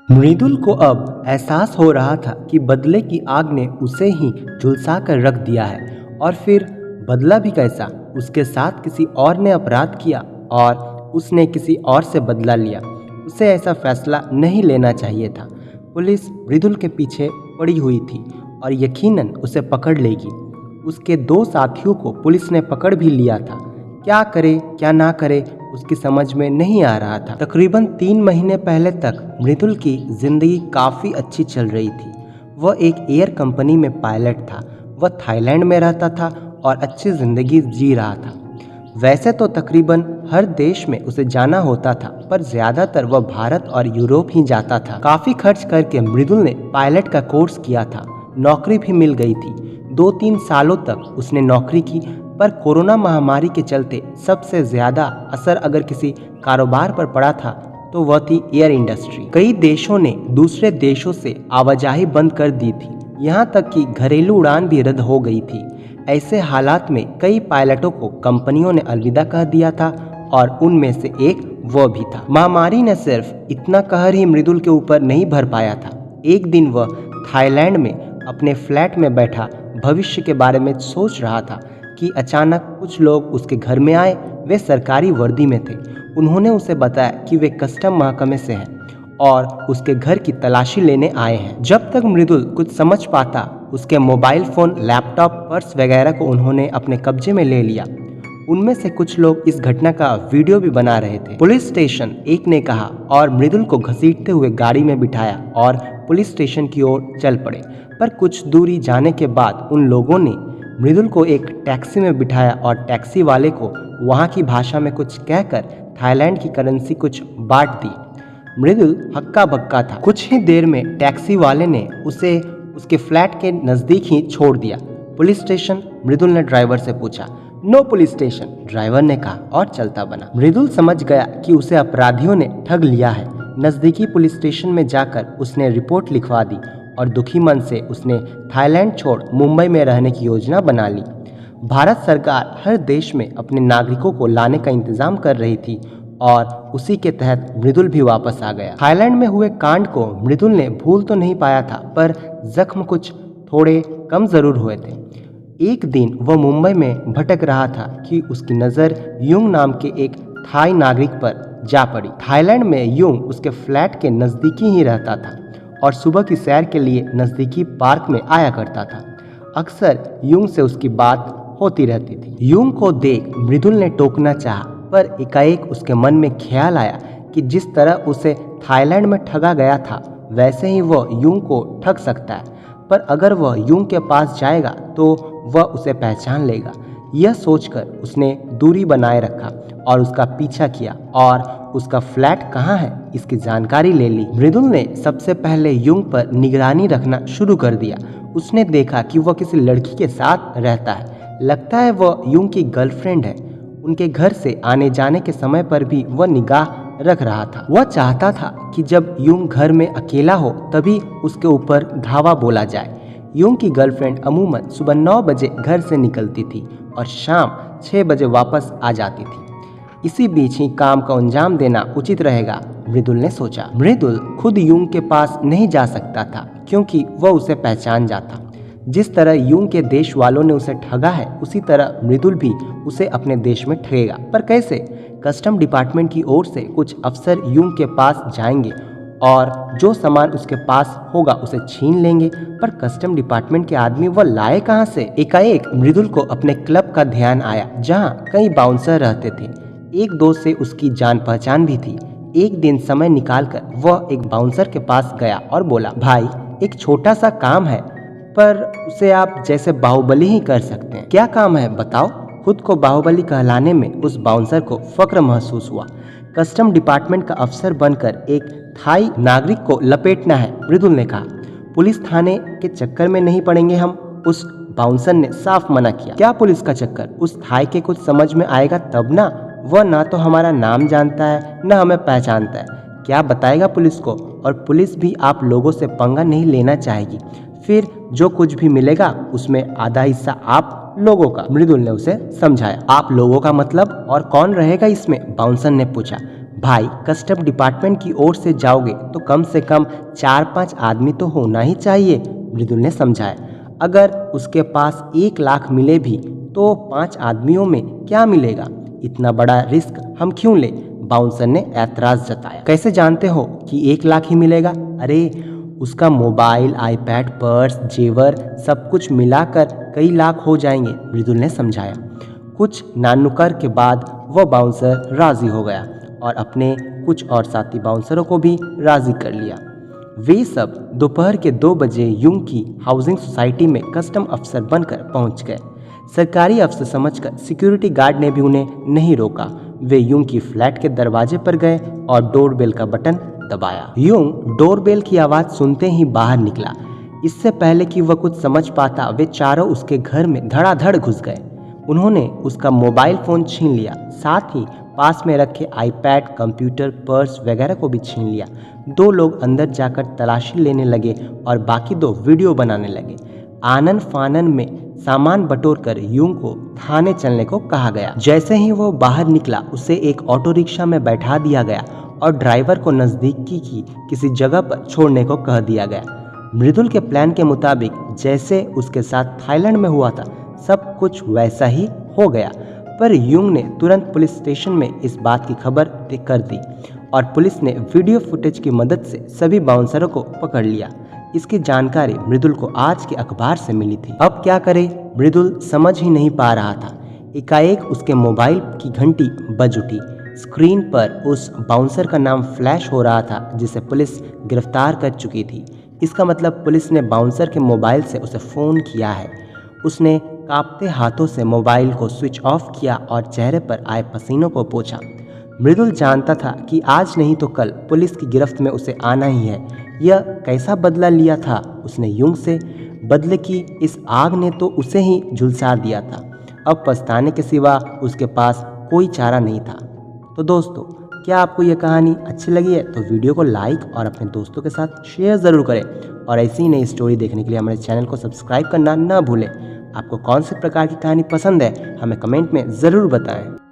मृदुल को अब एहसास हो रहा था कि बदले की आग ने उसे ही झुलसा कर रख दिया है। और फिर बदला भी कैसा? उसके साथ किसी और ने अपराध किया और उसने किसी और से बदला लिया। उसे ऐसा फैसला नहीं लेना चाहिए था। पुलिस मृदुल के पीछे पड़ी हुई थी और यकीनन उसे पकड़ लेगी। उसके दो साथियों को पुलिस ने पकड़ भी लिया था। क्या करे क्या ना करे उसकी समझ में नहीं आ रहा था। तकरीबन 3 महीने पहले तक मृदुल की जिंदगी काफ़ी अच्छी चल रही थी। वह एक एयर कंपनी में पायलट था। वह थाईलैंड में रहता था और अच्छी जिंदगी जी रहा था। वैसे तो तकरीबन हर देश में उसे जाना होता था, पर ज़्यादातर वह भारत और यूरोप ही जाता था। काफ़ी खर्च करके मृदुल ने पायलट का कोर्स किया था। नौकरी भी मिल गई थी। 2-3 सालों तक उसने नौकरी की, पर कोरोना महामारी के चलते सबसे ज़्यादा असर अगर किसी कारोबार पर पड़ा था तो वह थी एयर इंडस्ट्री। कई देशों ने दूसरे देशों से आवाजाही बंद कर दी थी, यहाँ तक कि घरेलू उड़ान भी रद्द हो गई थी। ऐसे हालात में कई पायलटों को कंपनियों ने अलविदा कह दिया था और उनमें से एक वह भी था। महामारी ने सिर्फ इतना कहर ही मृदुल के ऊपर नहीं भर पाया था। एक दिन वह थाईलैंड में अपने फ्लैट में बैठा भविष्य के बारे में सोच रहा था कि अचानक कुछ लोग उसके घर में आए। वे सरकारी वर्दी में थे। उन्होंने उसे बताया कि वे कस्टम महकमे से हैं और उसके घर की तलाशी लेने आए हैं। जब तक मृदुल कुछ समझ पाता, उसके मोबाइल फ़ोन, लैपटॉप, पर्स वगैरह को उन्होंने अपने कब्जे में ले लिया। उनमें से कुछ लोग इस घटना का वीडियो भी बना रहे थे। पुलिस स्टेशन, एक ने कहा, और मृदुल को घसीटते हुए गाड़ी में बिठाया और पुलिस स्टेशन की ओर चल पड़े। पर कुछ दूरी जाने के बाद उन लोगों ने मृदुल को एक टैक्सी में बिठाया और टैक्सी वाले को वहाँ की भाषा में कुछ कहकर थाईलैंड की करेंसी कुछ बांट दी। मृदुल हक्का बक्का था। कुछ ही देर में टैक्सी वाले ने उसे उसके फ्लैट के नज़दीक ही छोड़ दिया। Police station? मृदुल ने ड्राइवर से पूछा। नो पुलिस स्टेशन, ड्राइवर ने कहा और चलता बना। मृदुल समझ गया कि उसे अपराधियों ने ठग लिया है। नज़दीकी पुलिस स्टेशन में जाकर उसने रिपोर्ट लिखवा दी और दुखी मन से उसने थाईलैंड छोड़ मुंबई में रहने की योजना बना ली। भारत सरकार हर देश में अपने नागरिकों को लाने का इंतजाम कर रही थी और उसी के तहत मृदुल भी वापस आ गया। थाईलैंड में हुए कांड को मृदुल ने भूल तो नहीं पाया था, पर जख्म कुछ थोड़े कम जरूर हुए थे। एक दिन वह मुंबई में भटक रहा था कि उसकी नज़र युंग नाम के एक थाई नागरिक पर जा पड़ी। थाईलैंड में युंग उसके फ्लैट के नज़दीकी ही रहता था और सुबह की सैर के लिए नज़दीकी पार्क में आया करता था। अक्सर युंग से उसकी बात होती रहती थी। युंग को देख मृदुल ने टोकना चाहा, पर एकाएक उसके मन में ख्याल आया कि जिस तरह उसे थाईलैंड में ठगा गया था, वैसे ही वह युंग को ठग सकता है। पर अगर वह युंग के पास जाएगा तो वह उसे पहचान लेगा। यह सोचकर उसने दूरी बनाए रखा और उसका पीछा किया और उसका फ्लैट कहाँ है इसकी जानकारी ले ली। मृदुल ने सबसे पहले युंग पर निगरानी रखना शुरू कर दिया। उसने देखा कि वह किसी लड़की के साथ रहता है। लगता है वह युंग की गर्लफ्रेंड है। उनके घर से आने जाने के समय पर भी वह निगाह रख रहा था। वह चाहता था कि जब युंग घर में अकेला हो तभी उसके ऊपर धावा बोला जाए। युंग की गर्लफ्रेंड अमूमन सुबह 9 बजे घर से निकलती थी और शाम 6 बजे वापस आ जाती थी। इसी बीच ही काम का अंजाम देना उचित रहेगा, मृदुल ने सोचा। मृदुल खुद युंग के पास नहीं जा सकता था क्योंकि वह उसे पहचान जाता। जिस तरह युंग के देश वालों ने उसे ठगा है, उसी तरह मृदुल भी उसे अपने देश में ठगेगा। पर कैसे? कस्टम डिपार्टमेंट की ओर से कुछ अफसर युंग के पास जाएंगे और जो सामान उसके पास होगा उसे छीन लेंगे। पर कस्टम डिपार्टमेंट के आदमी वह लाए कहाँ से? एकाएक मृदुल को अपने क्लब का ध्यान आया, जहाँ कई बाउंसर रहते थे। एक दो से उसकी जान पहचान भी थी। एक दिन समय निकालकर वह एक बाउंसर के पास गया और बोला, भाई एक छोटा सा काम है, पर उसे आप जैसे बाहुबली ही कर सकते हैं। क्या काम है बताओ? खुद को बाहुबली कहलाने में उस बाउंसर को फक्र महसूस हुआ। कस्टम डिपार्टमेंट का अफसर बनकर एक थाई नागरिक को लपेटना है, मृदुल ने कहा। पुलिस थाने के चक्कर में नहीं पड़ेंगे हम, उस बाउंसर ने साफ मना किया। क्या पुलिस का चक्कर? उस थाई के कुछ समझ में आएगा तब ना। वह ना तो हमारा नाम जानता है, न हमें पहचानता है। क्या बताएगा पुलिस को? और पुलिस भी आप लोगों से पंगा नहीं लेना चाहेगी। फिर जो कुछ भी मिलेगा उसमें आधा हिस्सा आप लोगों का, मृदुल ने उसे समझाया। आप लोगों का मतलब? और कौन रहेगा इसमें? बाउंसर ने पूछा। भाई कस्टम डिपार्टमेंट की ओर से जाओगे तो कम से कम 4-5 आदमी तो होना ही चाहिए, मृदुल ने समझाया। अगर उसके पास 1 लाख मिले भी तो 5 आदमियों में क्या मिलेगा, इतना बड़ा रिस्क हम क्यों ले, बाउंसर ने ऐतराज जताया। कैसे जानते हो कि 1 लाख ही मिलेगा? अरे उसका मोबाइल, आईपैड, पर्स, जेवर सब कुछ मिलाकर कई लाख हो जाएंगे, मृदुल ने समझाया। कुछ नानुकर के बाद वह बाउंसर राजी हो गया और अपने कुछ और साथी बाउंसरों को भी राजी कर लिया। वे सब दोपहर के 2 बजे यूंग की हाउसिंग सोसाइटी में कस्टम अफसर बनकर पहुंच गए। सरकारी अफसर समझकर सिक्योरिटी गार्ड ने भी उन्हें नहीं रोका। वे यूंग की फ्लैट के दरवाजे पर गए और डोरबेल का बटन दबाया। यूंग डोरबेल की आवाज़ सुनते ही बाहर निकला। इससे पहले कि वह कुछ समझ पाता, वे चारों उसके घर में धड़ाधड़ घुस गए। उन्होंने उसका मोबाइल फ़ोन छीन लिया, साथ ही पास में रखे आईपैड, कंप्यूटर, पर्स वगैरह को भी छीन लिया। 2 लोग अंदर जाकर तलाशी लेने लगे और बाकी 2 वीडियो बनाने लगे। आनन फानन में सामान बटोरकर यूंग को थाने चलने को कहा गया। जैसे ही वो बाहर निकला, उसे एक ऑटो रिक्शा में बैठा दिया गया और ड्राइवर को नज़दीकी की किसी जगह पर छोड़ने को कह दिया गया। मृदुल के प्लान के मुताबिक जैसे उसके साथ थाईलैंड में हुआ था, सब कुछ वैसा ही हो गया। पर यूंग ने तुरंत पुलिस स्टेशन में इस बात की खबर कर दी और पुलिस ने वीडियो फुटेज की मदद से सभी बाउंसरों को पकड़ लिया। इसकी जानकारी मृदुल को आज के अखबार से मिली थी। अब क्या करे, मृदुल समझ ही नहीं पा रहा था। एकाएक उसके मोबाइल की घंटी बज उठी। स्क्रीन पर उस बाउंसर का नाम फ्लैश हो रहा था जिसे पुलिस गिरफ्तार कर चुकी थी। इसका मतलब पुलिस ने बाउंसर के मोबाइल से उसे फ़ोन किया है। उसने कांपते हाथों से मोबाइल को स्विच ऑफ किया और चेहरे पर आए पसीनों को पोंछा। मृदुल जानता था कि आज नहीं तो कल पुलिस की गिरफ्त में उसे आना ही है। यह कैसा बदला लिया था उसने यूंग से? बदले की इस आग ने तो उसे ही झुलसा दिया था। अब पछताने के सिवा उसके पास कोई चारा नहीं था। तो दोस्तों, क्या आपको यह कहानी अच्छी लगी है तो वीडियो को लाइक और अपने दोस्तों के साथ शेयर ज़रूर करें और ऐसी ही नई स्टोरी देखने के लिए हमारे चैनल को सब्सक्राइब करना ना भूलें। आपको कौन से प्रकार की कहानी पसंद है हमें कमेंट में ज़रूर बताएं।